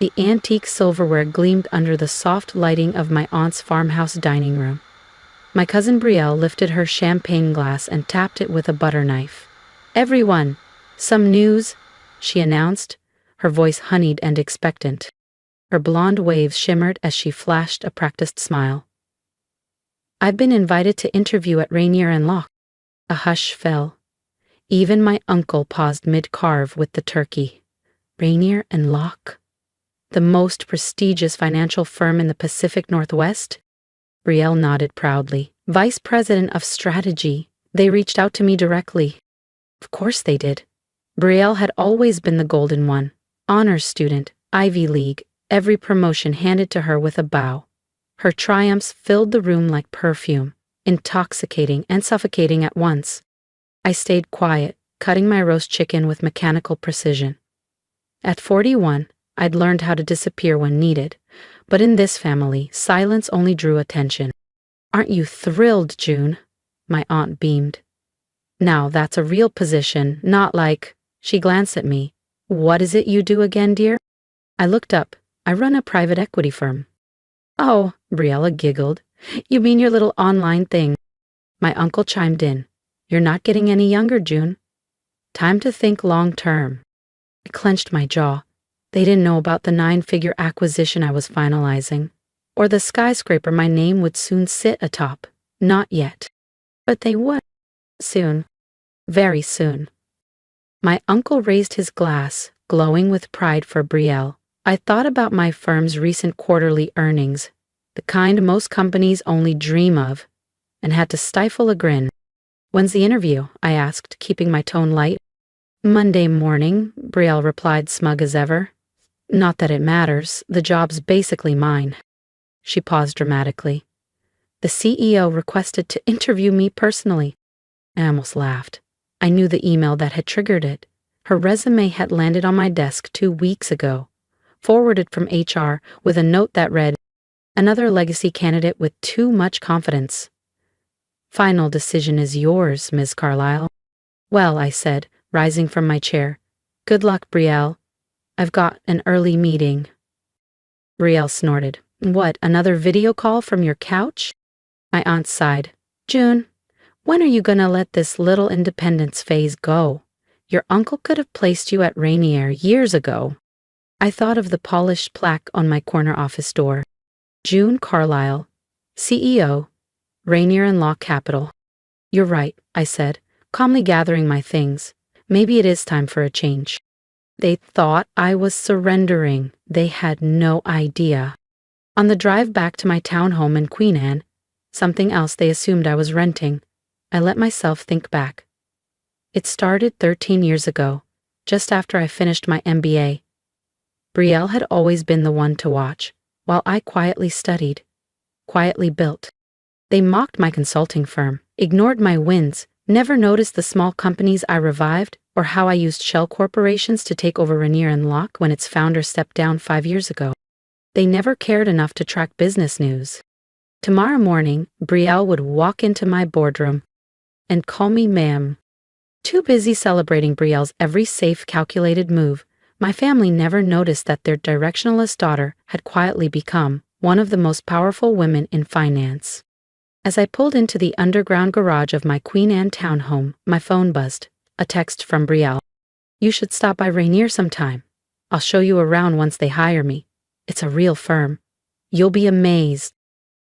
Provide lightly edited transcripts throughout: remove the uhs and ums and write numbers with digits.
The antique silverware gleamed under the soft lighting of my aunt's farmhouse dining room. My cousin Brielle lifted her champagne glass and tapped it with a butter knife. "Everyone, some news," she announced, her voice honeyed and expectant. Her blonde waves shimmered as she flashed a practiced smile. "I've been invited to interview at Rainier Locke." A hush fell. Even my uncle paused mid-carve with the turkey. Rainier Locke? The most prestigious financial firm in the Pacific Northwest? Brielle nodded proudly. "Vice President of Strategy. They reached out to me directly." Of course they did. Brielle had always been the golden one. Honors student, Ivy League, every promotion handed to her with a bow. Her triumphs filled the room like perfume, intoxicating and suffocating at once. I stayed quiet, cutting my roast chicken with mechanical precision. At 41, I'd learned how to disappear when needed, but in this family, silence only drew attention. "Aren't you thrilled, June?" My aunt beamed. "Now that's a real position, not like—" She glanced at me. "What is it you do again, dear?" I looked up. "I run a private equity firm." "Oh," Brielle giggled. "You mean your little online thing?" My uncle chimed in. "You're not getting any younger, June. Time to think long term." I clenched my jaw. They didn't know about the 9-figure acquisition I was finalizing, or the skyscraper my name would soon sit atop. Not yet. But they would. Soon. Very soon. My uncle raised his glass, glowing with pride for Brielle. I thought about my firm's recent quarterly earnings, the kind most companies only dream of, and had to stifle a grin. "When's the interview?" I asked, keeping my tone light. "Monday morning," Brielle replied, smug as ever. "Not that it matters, the job's basically mine." She paused dramatically. "The CEO requested to interview me personally." I almost laughed. I knew the email that had triggered it. Her resume had landed on my desk 2 weeks ago, forwarded from HR with a note that read, "Another legacy candidate with too much confidence. Final decision is yours, Ms. Carlyle." "Well," I said, rising from my chair. "Good luck, Brielle. I've got an early meeting." Brielle snorted. "What, another video call from your couch?" My aunt sighed. "June, when are you gonna let this little independence phase go? Your uncle could have placed you at Rainier years ago." I thought of the polished plaque on my corner office door. June Carlyle, CEO, Rainier Locke Capital. "You're right," I said, calmly gathering my things. "Maybe it is time for a change." They thought I was surrendering. They had no idea. On the drive back to my townhome in Queen Anne, something else they assumed I was renting, I let myself think back. It started 13 years ago, just after I finished my MBA. Brielle had always been the one to watch, while I quietly studied, quietly built. They mocked my consulting firm, ignored my wins, never noticed the small companies I revived, or how I used shell corporations to take over Rainier Locke when its founder stepped down 5 years ago. They never cared enough to track business news. Tomorrow morning, Brielle would walk into my boardroom and call me ma'am. Too busy celebrating Brielle's every safe, calculated move, my family never noticed that their directionless daughter had quietly become one of the most powerful women in finance. As I pulled into the underground garage of my Queen Anne townhome, my phone buzzed. A text from Brielle. "You should stop by Rainier sometime. I'll show you around once they hire me. It's a real firm. You'll be amazed."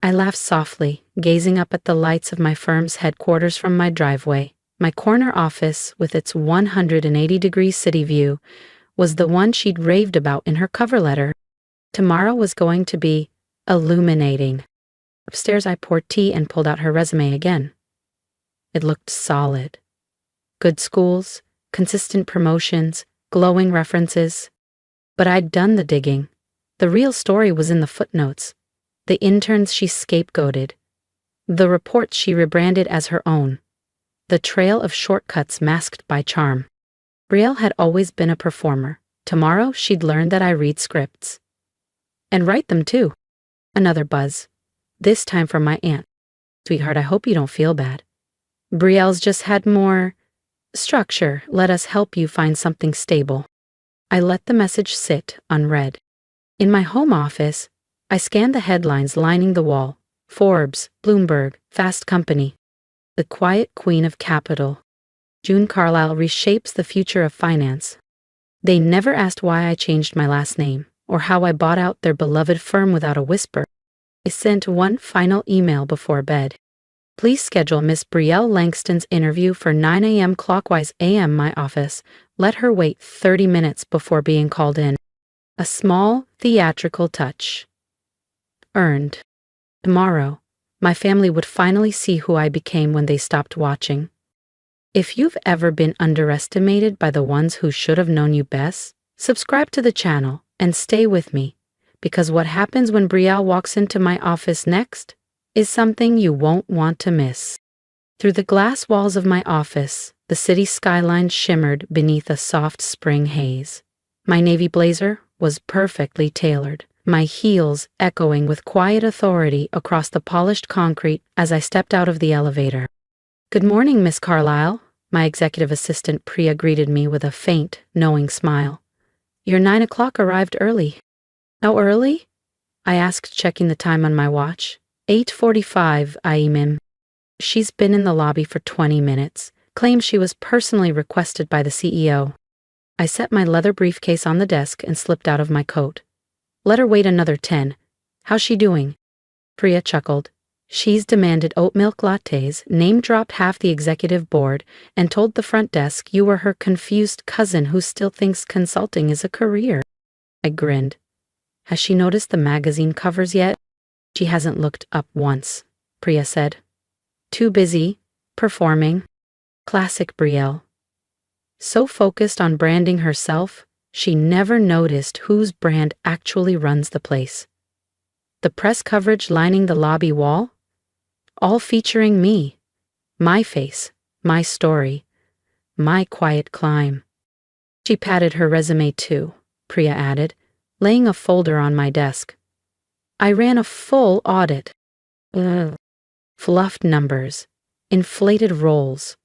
I laughed softly, gazing up at the lights of my firm's headquarters from my driveway. My corner office, with its 180-degree city view, was the one she'd raved about in her cover letter. Tomorrow was going to be illuminating. Upstairs, I poured tea and pulled out her resume again. It looked solid. Good schools, consistent promotions, glowing references. But I'd done the digging. The real story was in the footnotes. The interns she scapegoated. The reports she rebranded as her own. The trail of shortcuts masked by charm. Brielle had always been a performer. Tomorrow, she'd learn that I read scripts. And write them, too. Another buzz. This time from my aunt. "Sweetheart, I hope you don't feel bad. Brielle's just had more structure. Let us help you find something stable." I let the message sit unread. In my home office, I scanned the headlines lining the wall. Forbes, Bloomberg, Fast Company. The quiet queen of capital. June Carlisle reshapes the future of finance. They never asked why I changed my last name, or how I bought out their beloved firm without a whisper. I sent one final email before bed. Please schedule Miss Brielle Langston's interview for 9 a.m. clockwise a.m. my office. Let her wait 30 minutes before being called in. A small, theatrical touch. Earned. Tomorrow, my family would finally see who I became when they stopped watching. If you've ever been underestimated by the ones who should have known you best, subscribe to the channel and stay with me, because what happens when Brielle walks into my office next is something you won't want to miss. Through the glass walls of my office, the city skyline shimmered beneath a soft spring haze. My navy blazer was perfectly tailored, my heels echoing with quiet authority across the polished concrete as I stepped out of the elevator. "Good morning, Miss Carlisle," my executive assistant Priya greeted me with a faint, knowing smile. "Your 9 o'clock arrived early." "How early?" I asked, checking the time on my watch. 8:45, ma'am. She's been in the lobby for 20 minutes, claims she was personally requested by the CEO. I set my leather briefcase on the desk and slipped out of my coat. "Let her wait another 10. How's she doing?" Priya chuckled. "She's demanded oat milk lattes, name-dropped half the executive board, and told the front desk you were her confused cousin who still thinks consulting is a career." I grinned. "Has she noticed the magazine covers yet?" "She hasn't looked up once," Priya said. "Too busy, performing." Classic Brielle. So focused on branding herself, she never noticed whose brand actually runs the place. The press coverage lining the lobby wall? All featuring me. My face, my story, my quiet climb. She patted her resume too, Priya added, laying a folder on my desk. I ran a full audit. Fluffed numbers, inflated roles.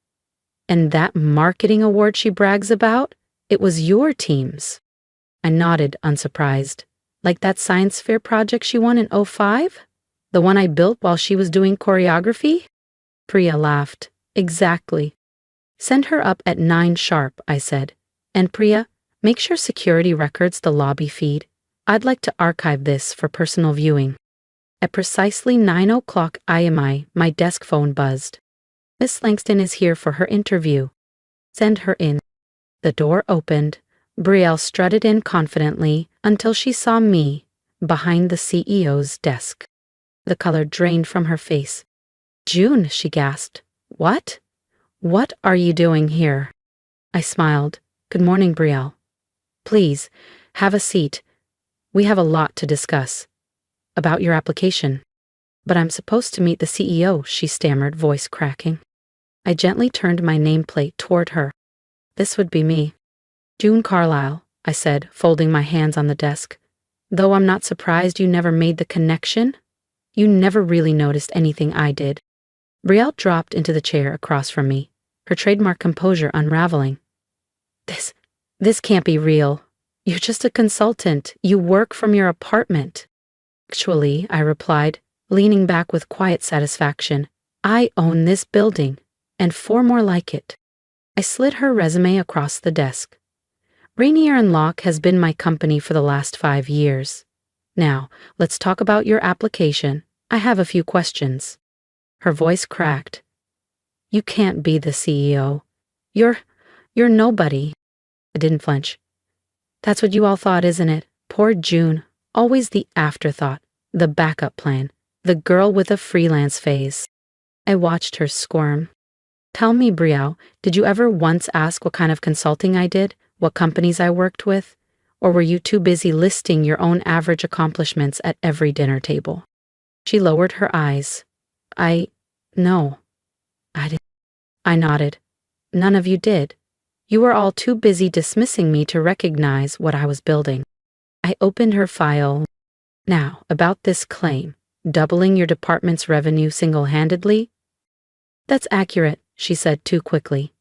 And that marketing award she brags about? It was your team's. I nodded, unsurprised. Like that science fair project she won in '05? The one I built while she was doing choreography? Priya laughed. Exactly. Send her up at 9 sharp, I said. And Priya, make sure security records the lobby feed. I'd like to archive this for personal viewing. At precisely 9 o'clock IMI, my desk phone buzzed. Miss Langston is here for her interview. Send her in. The door opened. Brielle strutted in confidently until she saw me behind the CEO's desk. The color drained from her face. "June," she gasped. "What? What are you doing here?" I smiled. "Good morning, Brielle. Please, have a seat. We have a lot to discuss. About your application." "But I'm supposed to meet the CEO," she stammered, voice cracking. I gently turned my nameplate toward her. "This would be me." "June Carlisle," I said, folding my hands on the desk. "Though I'm not surprised you never made the connection. You never really noticed anything I did." Brielle dropped into the chair across from me, her trademark composure unraveling. This can't be real. You're just a consultant. You work from your apartment." "Actually," I replied, leaning back with quiet satisfaction, "I own this building, and 4 more like it." I slid her resume across the desk. "Rainier Locke has been my company for the last 5 years. Now, let's talk about your application. I have a few questions." Her voice cracked. "You can't be the CEO. You're nobody." I didn't flinch. "That's what you all thought, isn't it? Poor June. Always the afterthought, the backup plan, the girl with a freelance phase." I watched her squirm. "Tell me, Brielle, did you ever once ask what kind of consulting I did, what companies I worked with? Or were you too busy listing your own average accomplishments at every dinner table?" She lowered her eyes. No. I didn't." I nodded. "None of you did. You were all too busy dismissing me to recognize what I was building." I opened her file. "Now, about this claim, doubling your department's revenue single-handedly?" "That's accurate," she said too quickly.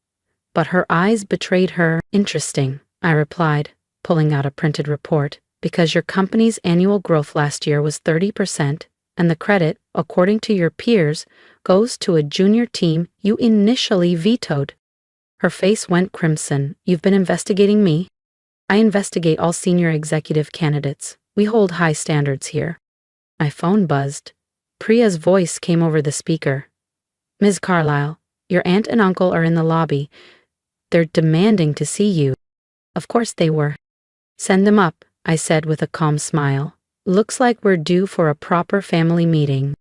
But her eyes betrayed her. "Interesting," I replied, pulling out a printed report. because your company's annual growth last year was 30%, and the credit, according to your peers, goes to a junior team you initially vetoed. Her face went crimson. You've been investigating me? I investigate all senior executive candidates. We hold high standards here. My phone buzzed. Priya's voice came over the speaker. Ms. Carlyle, your aunt and uncle are in the lobby. They're demanding to see you. Of course they were. Send them up, I said with a calm smile. Looks like we're due for a proper family meeting.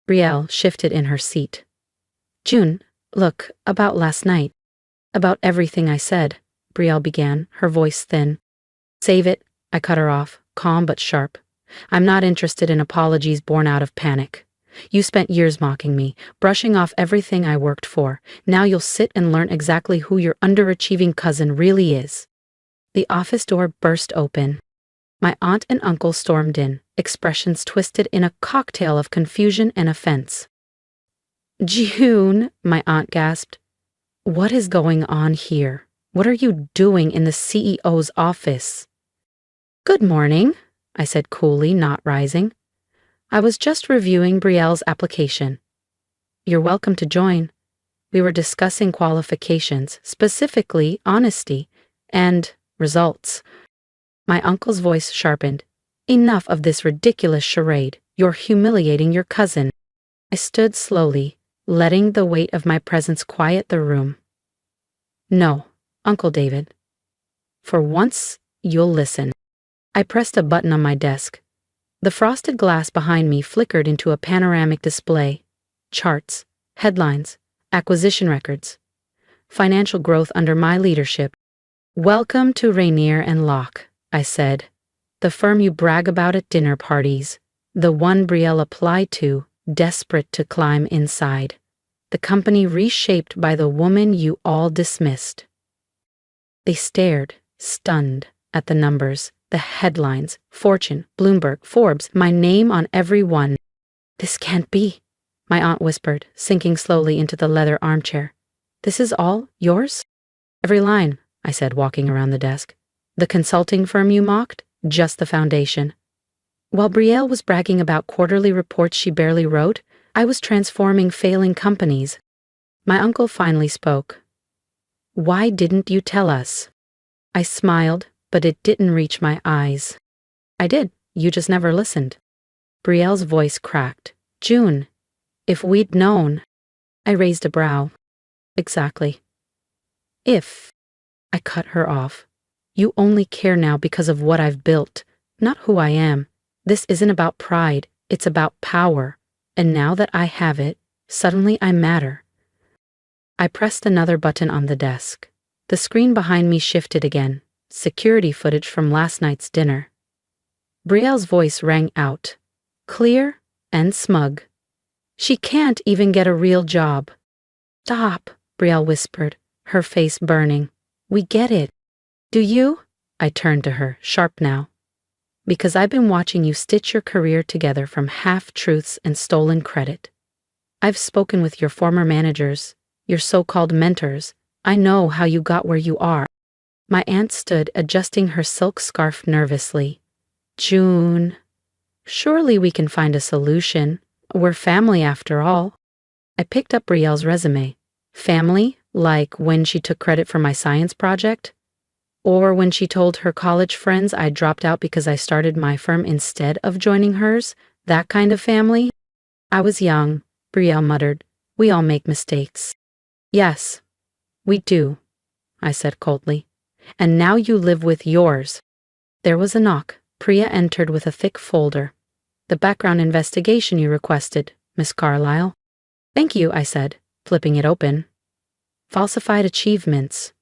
Brielle shifted in her seat. June, look, about last night. About everything I said, Brielle began, her voice thin. Save it, I cut her off, calm but sharp. I'm not interested in apologies born out of panic. You spent years mocking me, brushing off everything I worked for. Now you'll sit and learn exactly who your underachieving cousin really is. The office door burst open. My aunt and uncle stormed in, expressions twisted in a cocktail of confusion and offense. June, my aunt gasped. What is going on here? What are you doing in the CEO's office? Good morning, I said coolly, not rising. I was just reviewing Brielle's application. You're welcome to join. We were discussing qualifications, specifically honesty and results. My uncle's voice sharpened. Enough of this ridiculous charade. You're humiliating your cousin. I stood slowly, letting the weight of my presence quiet the room. No, Uncle David. For once, you'll listen. I pressed a button on my desk. The frosted glass behind me flickered into a panoramic display. Charts, headlines, acquisition records. Financial growth under my leadership. Welcome to Rainier Locke, I said. The firm you brag about at dinner parties. The one Brielle applied to, desperate to climb inside. The company reshaped by the woman you all dismissed. They stared, stunned, at the numbers, the headlines, Fortune, Bloomberg, Forbes, my name on every one. This can't be, my aunt whispered, sinking slowly into the leather armchair. This is all yours? Every line, I said, walking around the desk. The consulting firm you mocked? Just the foundation. While Brielle was bragging about quarterly reports she barely wrote, I was transforming failing companies. My uncle finally spoke. Why didn't you tell us? I smiled, but it didn't reach my eyes. I did, you just never listened. Brielle's voice cracked. June, if we'd known. I raised a brow. Exactly. If. I cut her off. You only care now because of what I've built, not who I am. This isn't about pride, it's about power. And now that I have it, suddenly I matter. I pressed another button on the desk. The screen behind me shifted again. Security footage from last night's dinner. Brielle's voice rang out, clear and smug. She can't even get a real job. Stop, Brielle whispered, her face burning. We get it. Do you? I turned to her, sharp now. Because I've been watching you stitch your career together from half-truths and stolen credit. I've spoken with your former managers, your so-called mentors. I know how you got where you are. My aunt stood, adjusting her silk scarf nervously. June, surely we can find a solution. We're family after all. I picked up Brielle's resume. Family, like when she took credit for my science project? Or when she told her college friends I dropped out because I started my firm instead of joining hers? That kind of family? I was young, Brielle muttered. We all make mistakes. Yes, we do, I said coldly. And now you live with yours. There was a knock. Priya entered with a thick folder. The background investigation you requested, Miss Carlyle. Thank you, I said, flipping it open. Falsified achievements.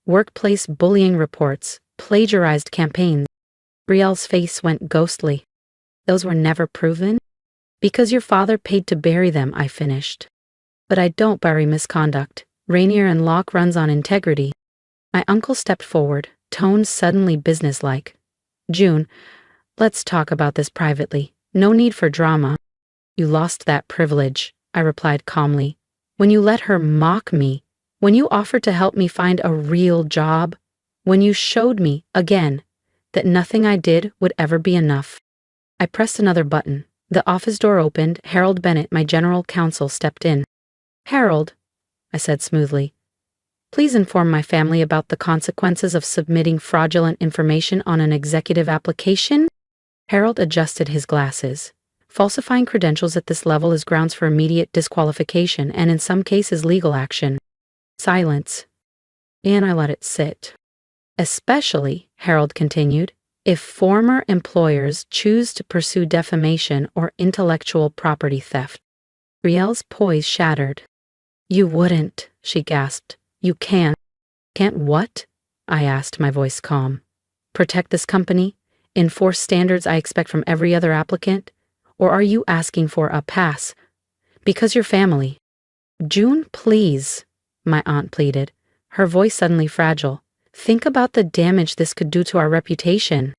Workplace bullying reports, plagiarized campaigns. Brielle's face went ghostly. Those were never proven? Because your father paid to bury them, I finished. But I don't bury misconduct. Rainier Locke runs on integrity. My uncle stepped forward, tone suddenly businesslike. June, let's talk about this privately. No need for drama. You lost that privilege, I replied calmly. When you let her mock me, when you offered to help me find a real job, when you showed me, again, that nothing I did would ever be enough. I pressed another button. The office door opened. Harold Bennett, my general counsel, stepped in. "Harold," I said smoothly, "please inform my family about the consequences of submitting fraudulent information on an executive application." Harold adjusted his glasses. "Falsifying credentials at this level is grounds for immediate disqualification and in some cases legal action." Silence. And I let it sit. "Especially," Harold continued, "if former employers choose to pursue defamation or intellectual property theft." Brielle's poise shattered. "You wouldn't," she gasped. "You can't." "Can't what?" I asked, my voice calm. "Protect this company? Enforce standards I expect from every other applicant? Or are you asking for a pass? Because you're family." "June, please," my aunt pleaded, her voice suddenly fragile. "Think about the damage this could do to our reputation."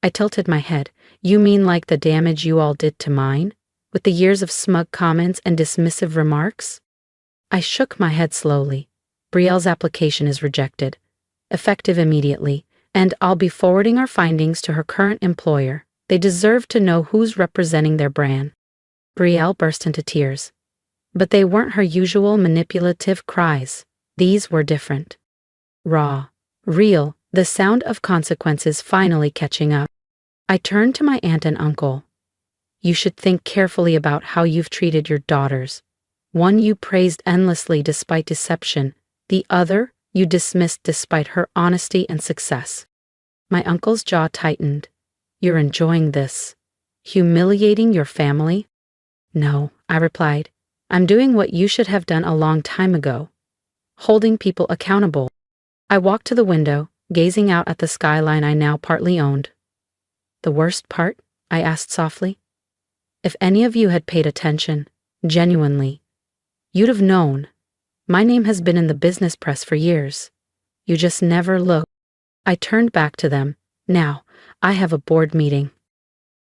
I tilted my head. "You mean like the damage you all did to mine? With the years of smug comments and dismissive remarks?" I shook my head slowly. "Brielle's application is rejected, effective immediately, and I'll be forwarding our findings to her current employer. They deserve to know who's representing their brand." Brielle burst into tears. But they weren't her usual manipulative cries. These were different. Raw, real, the sound of consequences finally catching up. I turned to my aunt and uncle. "You should think carefully about how you've treated your daughters. One you praised endlessly despite deception, the other you dismissed despite her honesty and success." My uncle's jaw tightened. "You're enjoying this? Humiliating your family?" "No," I replied. "I'm doing what you should have done a long time ago. Holding people accountable." I walked to the window, gazing out at the skyline I now partly owned. "The worst part?" I asked softly. "If any of you had paid attention, genuinely, you'd have known. My name has been in the business press for years. You just never look." I turned back to them. "Now, I have a board meeting."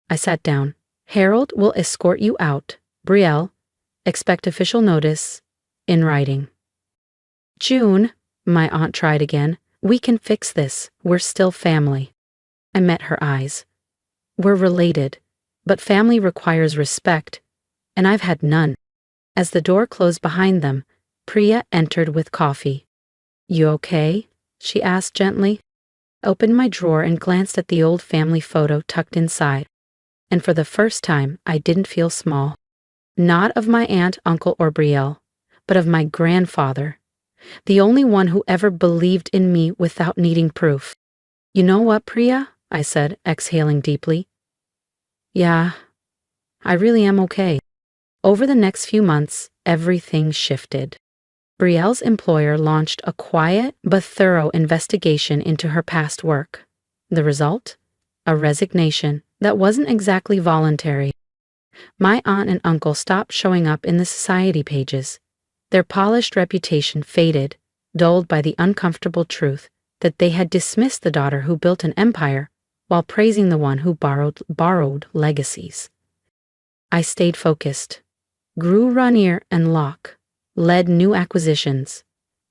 I sat down. "Harold will escort you out. Brielle, expect official notice, in writing." "June," my aunt tried again, "we can fix this. We're still family." I met her eyes. "We're related, but family requires respect, and I've had none." As the door closed behind them, Priya entered with coffee. "You okay?" she asked gently. I opened my drawer and glanced at the old family photo tucked inside. And for the first time, I didn't feel small. Not of my aunt, uncle, or Brielle, but of my grandfather, the only one who ever believed in me without needing proof. "You know what, Priya?" I said, exhaling deeply. "Yeah, I really am okay." Over the next few months, everything shifted. Brielle's employer launched a quiet but thorough investigation into her past work. The result? A resignation that wasn't exactly voluntary. My aunt and uncle stopped showing up in the society pages. Their polished reputation faded, dulled by the uncomfortable truth that they had dismissed the daughter who built an empire while praising the one who borrowed legacies. I stayed focused, grew Rainier and Locke, led new acquisitions,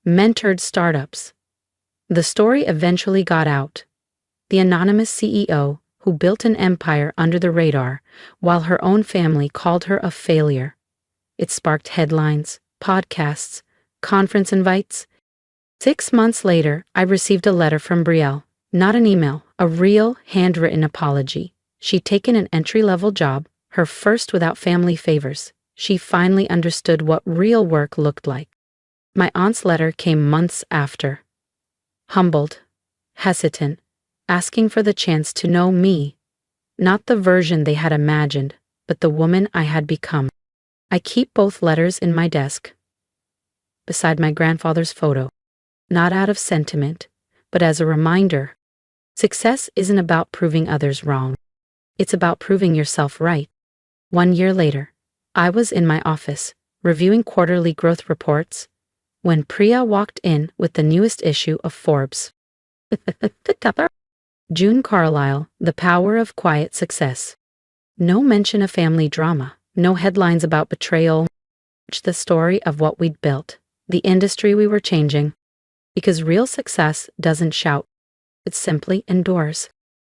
mentored startups. The story eventually got out. The anonymous CEO who built an empire under the radar while her own family called her a failure. It sparked headlines, podcasts, conference invites. 6 months later, I received a letter from Brielle, not an email, a real handwritten apology. She'd taken an entry-level job, her first without family favors. She finally understood what real work looked like. My aunt's letter came months after. Humbled, hesitant, asking for the chance to know me, not the version they had imagined, but the woman I had become. I keep both letters in my desk, beside my grandfather's photo, not out of sentiment, but as a reminder. Success isn't about proving others wrong. It's about proving yourself right. 1 year later, I was in my office, reviewing quarterly growth reports, when Priya walked in with the newest issue of Forbes. June Carlisle, The Power of Quiet Success. No mention of family drama, no headlines about betrayal. It's the story of what we'd built, the industry we were changing. Because real success doesn't shout, it simply endures.